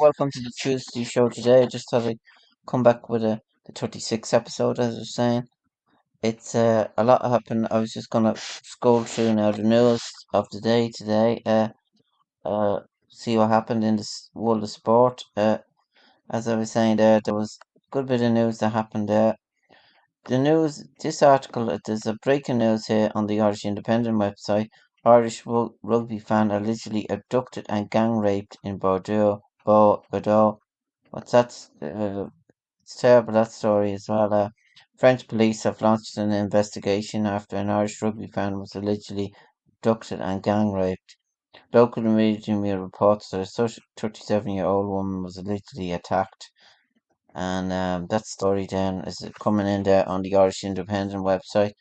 welcome to the Tuesday show today. I just thought I'd come back with the 36th episode, as I was saying. It's a lot happened. I was just gonna scroll through now the news of the day today, uh, see what happened in the world of sport. As I was saying there was a good bit of news that happened there. The news, this article, there's a breaking news here on the Irish Independent website. Irish rugby fan allegedly abducted and gang raped in Bordeaux. What's that? It's terrible, that story as well. French police have launched an investigation after an Irish rugby fan was allegedly abducted and gang raped. Local media reports that a 37-year-old woman was allegedly attacked. And that story then is coming in there on the Irish Independent website.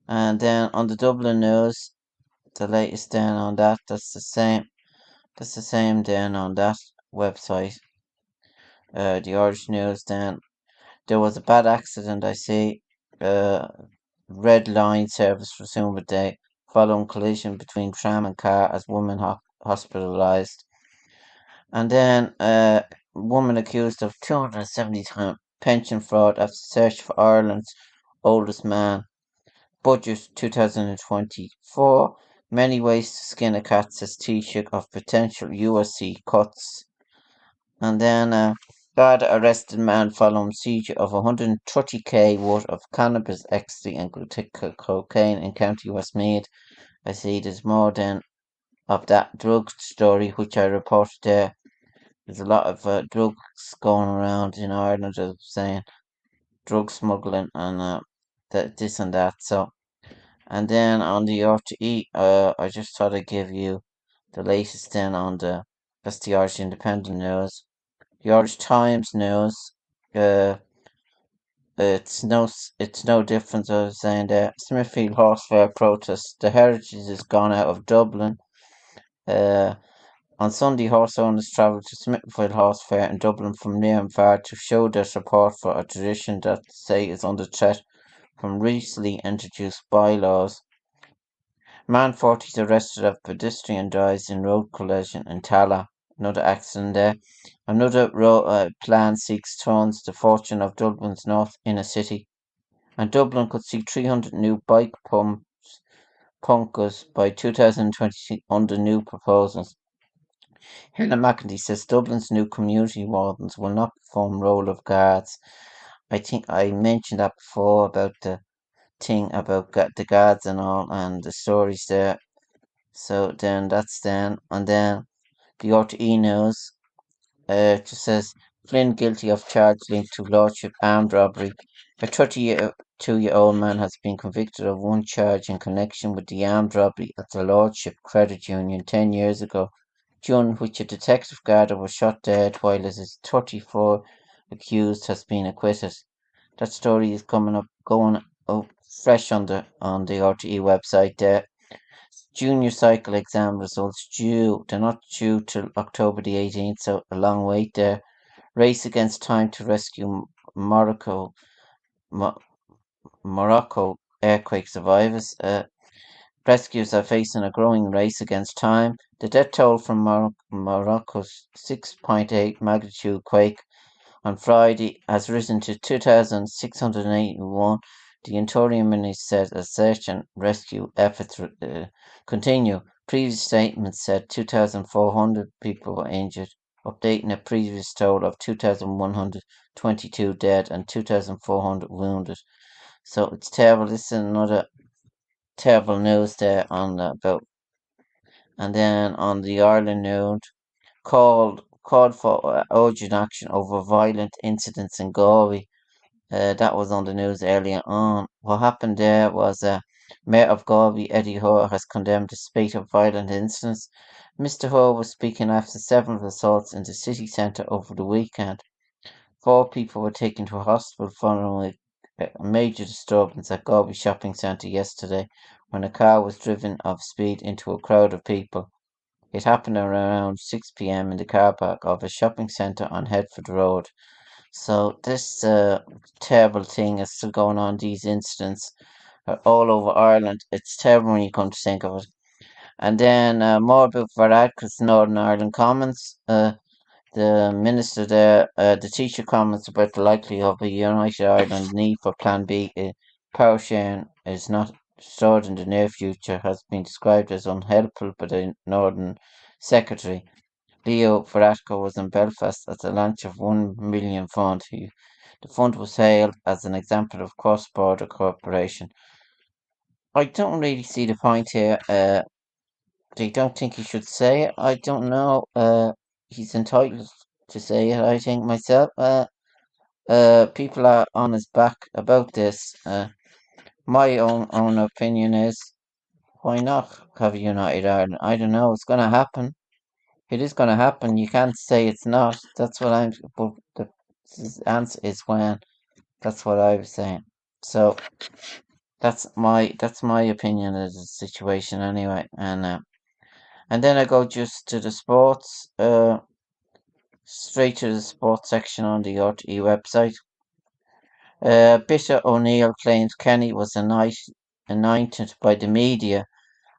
And then on the Dublin News, the latest then on that, that's the same. That's the same then on that website. The Irish News then. There was a bad accident, I see. Red line service resumed today following collision between tram and car as woman hospitalised. And then woman accused of 270 times pension fraud after search for Ireland's oldest man. Budget 2024. Many ways to skin a cat, says Taoiseach of potential USC cuts. And then Garda arrested man following seizure of 130k worth of cannabis, ecstasy and cocaine in County Westmeath. I see there's more than of that drug story which I reported there. There's a lot of drugs going around in Ireland, as I'm saying, drug smuggling and this and that. So, and then on the RTE, I just thought I'd give you the latest then on that's the Irish Independent News. The Irish Times News, uh, it's no different. I was saying there, Smithfield Horse Fair protest. The heritage is gone out of Dublin. On Sunday, horse owners travelled to Smithfield Horse Fair in Dublin from near and far to show their support for a tradition that they say is under threat from recently introduced bylaws. Man 40 is arrested after pedestrian dies in road collision in Tala. Another accident there. Another plan seeks turns the fortune of Dublin's north inner city. And Dublin could see 300 new bike punkers by 2020 under new proposals. Helen McEntee says Dublin's new community wardens will not perform role of guards. I think I mentioned that before about the thing about the guards and all and the stories there. So then that's then. And then the RTE News just says Flynn guilty of charge linked to Lordship armed robbery. A 32-year-old man has been convicted of one charge in connection with the armed robbery at the Lordship Credit Union 10 years ago, during which a detective guard was shot dead while his 34 accused has been acquitted. That story is going up fresh on the RTE website there. Junior cycle exam results due. They're not due till October the 18th, so a long wait there. Race against time to rescue Morocco earthquake survivors. Rescuers are facing a growing race against time. The death toll from Morocco's 6.8 magnitude quake on Friday has risen to 2,681. The Interior Ministry said a search and rescue efforts continue. Previous statements said 2,400 people were injured, updating a previous toll of 2,122 dead and 2,400 wounded. So it's terrible. This is another terrible news there on about. And then on the Ireland News, called for urgent action over violent incidents in Galway. That was on the news earlier on. What happened there was Mayor of Galway, Eddie Hoare, has condemned a spate of violent incidents. Mr. Hoare was speaking after several assaults in the city centre over the weekend. 4 people were taken to a hospital following a major disturbance at Galway shopping centre yesterday when a car was driven off speed into a crowd of people. It happened around 6 p.m. in the car park of a shopping centre on Headford Road. So this terrible thing is still going on. These incidents are all over Ireland. It's terrible when you come to think of it. And then more about Varadkar's Northern Ireland Commons. The minister there, the teacher comments about the likelihood of a United Ireland need for Plan B. Power sharing is not restored in the near future has been described as unhelpful by the Northern Secretary. Leo Varadkar was in Belfast at the launch of £1 million fund. The fund was hailed as an example of cross-border cooperation. I don't really see the point here. They don't think he should say it. I don't know. He's entitled to say it. I think myself. People are on his back about this. My own opinion is, why not have a United Ireland? I don't know. It's gonna happen. It is gonna happen. You can't say it's not. That's what I'm. But the answer is when. That's what I was saying. So that's my opinion of the situation anyway. And then I go just to the sports. Straight to the sports section on the RTE website. Bishop O'Neill claims Kenny was anointed by the media.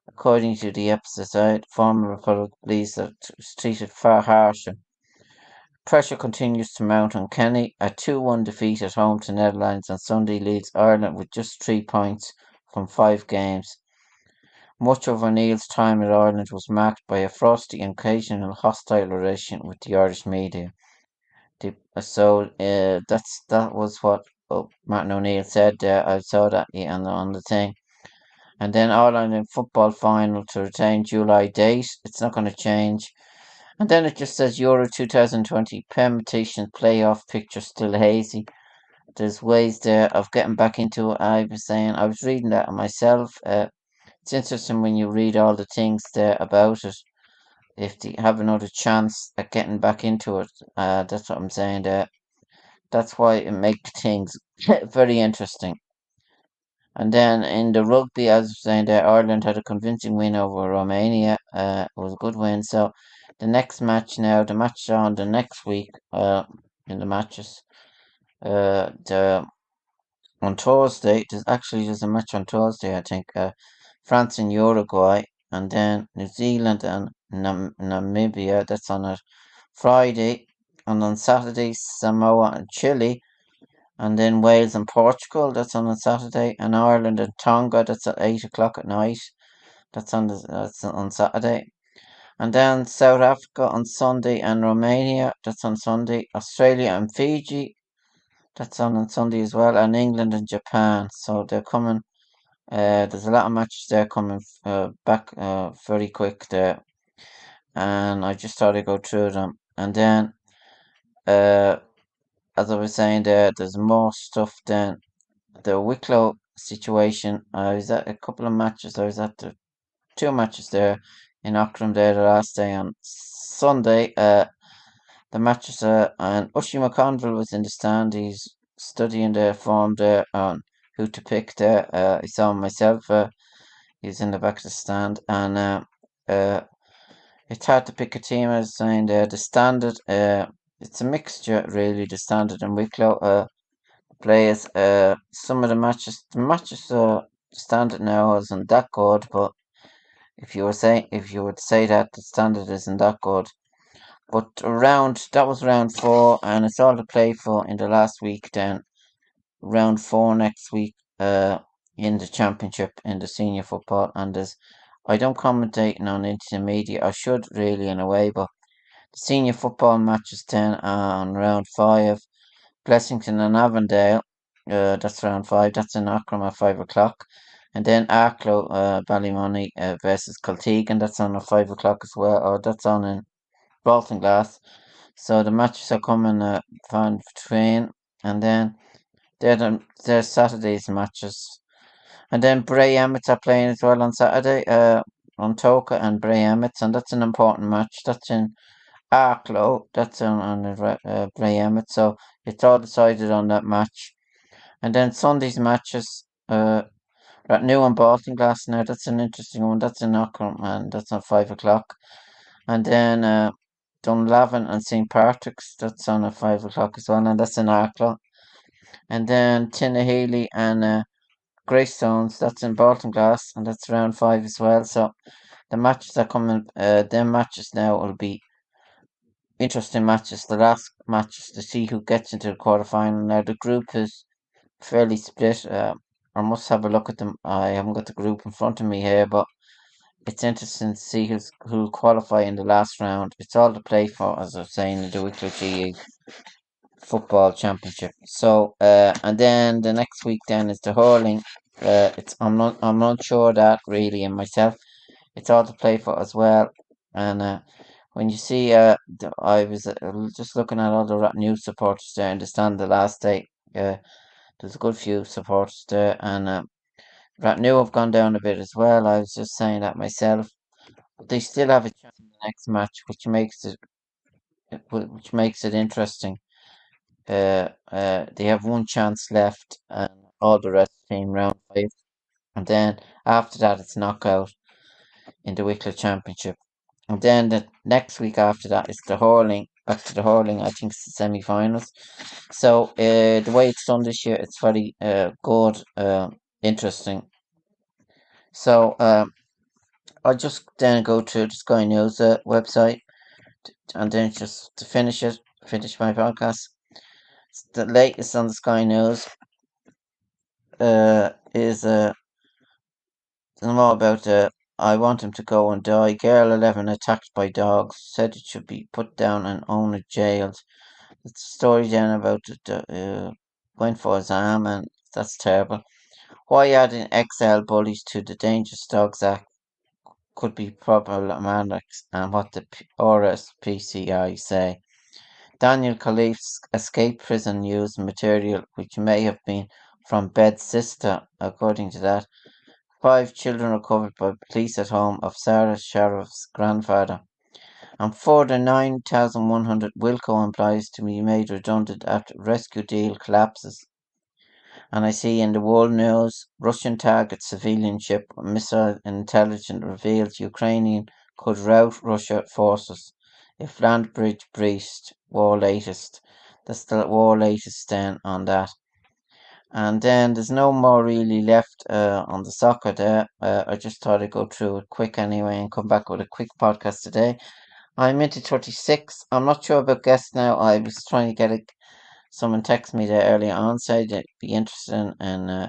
According to the episode, former Republic believes that was treated far harsher. Pressure continues to mount on Kenny. A 2-1 defeat at home to Netherlands on Sunday leaves Ireland with just 3 points from 5 games. Much of O'Neill's time at Ireland was marked by a frosty and occasional hostile relation with the Irish media. That was what Martin O'Neill said there. I saw that on the thing. And then Ireland in football final to retain July date. It's not going to change. And then it just says Euro 2020 permutation playoff picture still hazy. There's ways there of getting back into it. I was reading that myself. It's interesting when you read all the things there about it. If they have another chance at getting back into it, that's what I'm saying there. That's why it makes things very interesting. And then in the rugby, as I was saying there, Ireland had a convincing win over Romania. It was a good win. So the next match now, the match on the next week, in the matches, on Thursday, there's a match on Thursday, I think. France and Uruguay, and then New Zealand and Namibia. That's on a Friday, and on Saturday, Samoa and Chile. And then Wales and Portugal, that's on a Saturday, and Ireland and Tonga, that's at 8 o'clock at night. That's on Saturday. And then South Africa on Sunday and Romania, that's on Sunday. Australia and Fiji, that's on Sunday as well, and England and Japan. So they're coming. There's a lot of matches there coming back very quick there, and I just thought I'd go through them. And then, as I was saying there's more stuff than the Wicklow situation. I was at a couple of matches. I was at the 2 matches there in Auckland there the last day on Sunday. The matches and Ushie McConville was in the stand. He's studying the form there on who to pick there. I saw him myself. He's in the back of the stand, and it's hard to pick a team. I was saying there the standard. It's a mixture really. The standard and Wicklow. Players. Some of the matches standard now isn't that good, but if you would say that the standard isn't that good, but that was round 4, and it's all to play for in the last week. Then round 4 next week, in the championship in the senior football, and I don't commentating on intermediate. I should really in a way, but the senior football matches then on round 5. Blessington and Avondale, that's round 5. That's in Akram at 5 o'clock. And then Arklow, Ballymoney versus Kiltegan. That's on at 5 o'clock as well. Or that's on in Baltinglass. So the matches are coming fine between. And then there's Saturday's matches. And then Bray Emmets are playing as well on Saturday. On Toka and Bray Emmets. And that's an important match. That's in Arklow. That's on Bray Emmets. So it's all decided on that match. And then Sunday's matches, at New and Baltinglass now, that's an interesting one. That's in Auckland, and that's at 5 o'clock. And then Dunlavin and St. Patrick's, that's on at 5 o'clock as well, and that's in Auckland. And then Tinnahealy and Greystones, that's in Baltinglass, and that's round 5 as well. So the matches are coming, them matches now will be interesting matches, the last matches to see who gets into the quarterfinal. Now the group is fairly split. I must have a look at them. I haven't got the group in front of me here, but it's interesting to see who'll qualify in the last round. It's all to play for, as I was saying, in the Wicklow GE Football Championship. So, and then the next week then is the hurling. I'm not sure that really, and myself, it's all to play for as well. And when you see, I was just looking at all the new supporters there in the stand the last day. There's a good few supporters there, and Ratnew have gone down a bit as well. I was just saying that myself. But they still have a chance in the next match, which makes it interesting. They have one chance left, and all the rest came round five, and then after that it's knockout in the Wicklow Championship, and then the next week after that is the hurling. After the hurling, I think it's the semi-finals. So the way it's done this year, it's very good, interesting. So I'll just then go to the Sky News website, and then just to finish my podcast. The latest on the Sky News is more about I want him to go and die. Girl 11 attacked by dogs, said it should be put down and owner jailed. It's a story then about went for his arm, and that's terrible. Why adding XL bullies to the Dangerous Dogs Act could be problematic, and what the RSPCI say. Daniel Khalif's escape prison used material which may have been from Bed's sister, according to that. 5 children recovered by police at home of Sarah Sharif's grandfather. And further 9,100 Wilco employees to be made redundant after rescue deal collapses. And I see in the world news, Russian target civilian ship, missile intelligence reveals Ukrainian could rout Russia forces if land bridge breached. War latest. That's the war latest then on that. And then there's no more really left on the soccer there. I just thought I'd go through it quick anyway and come back with a quick podcast today. I'm into 36. I'm not sure about guests now. I was trying to get someone text me there earlier on, said they'd be interested in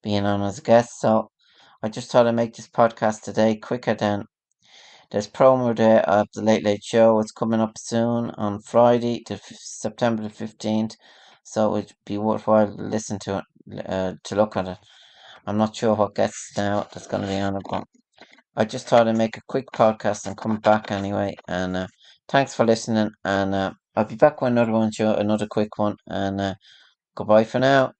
being on as a guest. So I just thought I'd make this podcast today quicker than there's promo there of the Late Late Show. It's coming up soon on Friday, September the 15th. So it'd be worthwhile to listen to it, to look at it. I'm not sure what guests now that's going to be on it, but I just thought I'd make a quick podcast and come back anyway. And thanks for listening. And I'll be back with another one, show, another quick one. And goodbye for now.